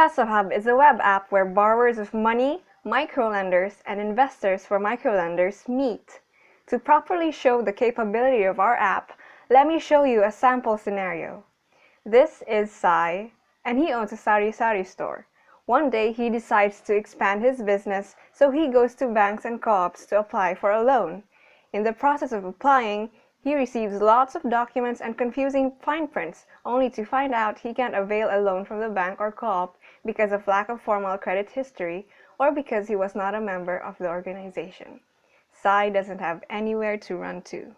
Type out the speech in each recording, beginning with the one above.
PesoHub is a web app where borrowers of money, microlenders, and investors for microlenders meet. To properly show the capability of our app, let me show you a sample scenario. This is Sai, and he owns a sari-sari store. One day he decides to expand his business, so he goes to banks and co-ops to apply for a loan. In the process of applying, he receives lots of documents and confusing fine prints, only to find out he can't avail a loan from the bank or co-op because of lack of formal credit history or because he was not a member of the organization. Sai doesn't have anywhere to run to.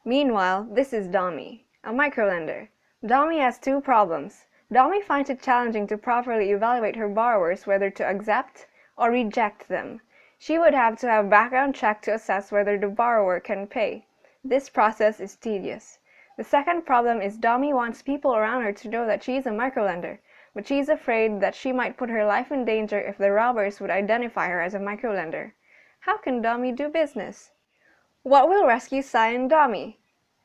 Meanwhile, this is Dami, a microlender. Dami has two problems. Dami finds it challenging to properly evaluate her borrowers whether to accept or reject them. She would have to have background check to assess whether the borrower can pay. This process is tedious. The second problem is Dami wants people around her to know that she is a microlender, but she is afraid that she might put her life in danger if the robbers would identify her as a microlender. How can Dami do business? What will rescue Sai and Dami?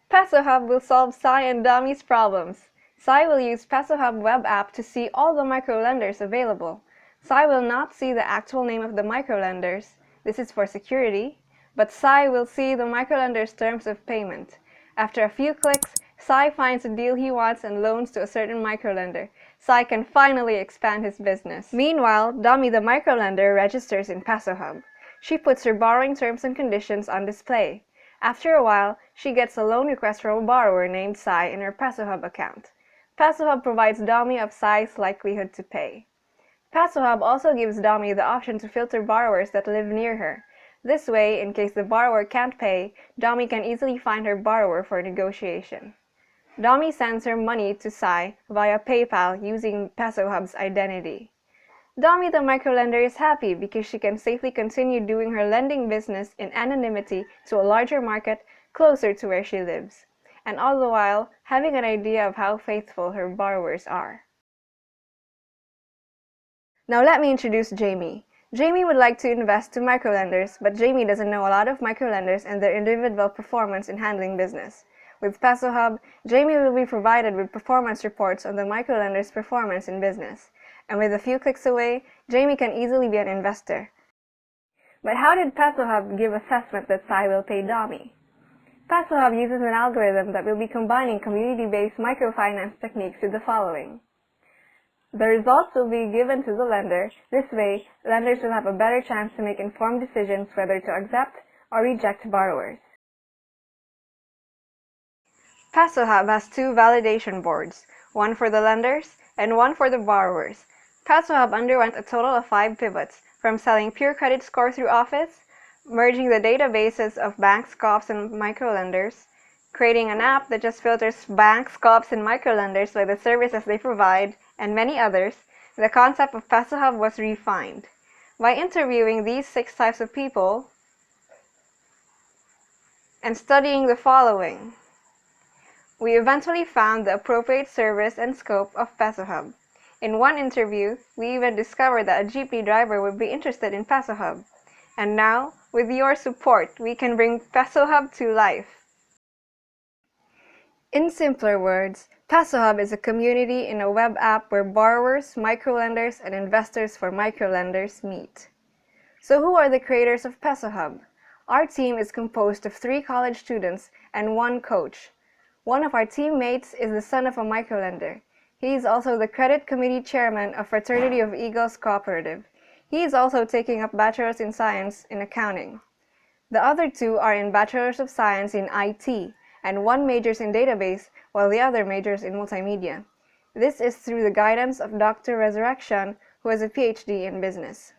PesoHub will solve Sai and Dami's problems. Sai will use PesoHub web app to see all the microlenders available. Sai will not see the actual name of the microlenders, this is for security, but Sai will see the microlenders' terms of payment. After a few clicks, Sai finds a deal he wants and loans to a certain microlender. Sai can finally expand his business. Meanwhile, Dami the microlender registers in PesoHub. She puts her borrowing terms and conditions on display. After a while, she gets a loan request from a borrower named Sai in her PesoHub account. PesoHub provides Dami of Sai's likelihood to pay. PesoHub also gives Dami the option to filter borrowers that live near her. This way, in case the borrower can't pay, Dami can easily find her borrower for negotiation. Dami sends her money to Sai via PayPal using PesoHub's identity. Dami the microlender is happy because she can safely continue doing her lending business in anonymity to a larger market closer to where she lives, and all the while having an idea of how faithful her borrowers are. Now let me introduce Jamie. Jamie would like to invest to microlenders, but Jamie doesn't know a lot of microlenders and their individual performance in handling business. With PesoHub, Jamie will be provided with performance reports on the microlenders' performance in business. And with a few clicks away, Jamie can easily be an investor. But how did PesoHub give assessment that Sai will pay Dami? PesoHub uses an algorithm that will be combining community-based microfinance techniques with the following. The results will be given to the lender. This way, lenders will have a better chance to make informed decisions whether to accept or reject borrowers. PesoHub has two validation boards, one for the lenders and one for the borrowers. PesoHub underwent a total of 5 pivots, from selling pure credit score through Office, merging the databases of banks, co-ops, and microlenders, creating an app that just filters banks, co-ops, and microlenders by the services they provide, and many others. The concept of PesoHub was refined. By interviewing these 6 types of people and studying the following, we eventually found the appropriate service and scope of PesoHub. In one interview, we even discovered that a jeepney driver would be interested in PesoHub. And now, with your support, we can bring PesoHub to life. In simpler words, PesoHub is a community in a web app where borrowers, microlenders, and investors for microlenders meet. So who are the creators of PesoHub? Our team is composed of 3 college students and 1 coach. One of our teammates is the son of a microlender. He is also the credit committee chairman of Fraternity of Eagles Cooperative. He is also taking up Bachelor's in Science in Accounting. The other 2 are in Bachelor's of Science in IT, and one majors in Database, while the other majors in Multimedia. This is through the guidance of Dr. Resurrection, who has a PhD in Business.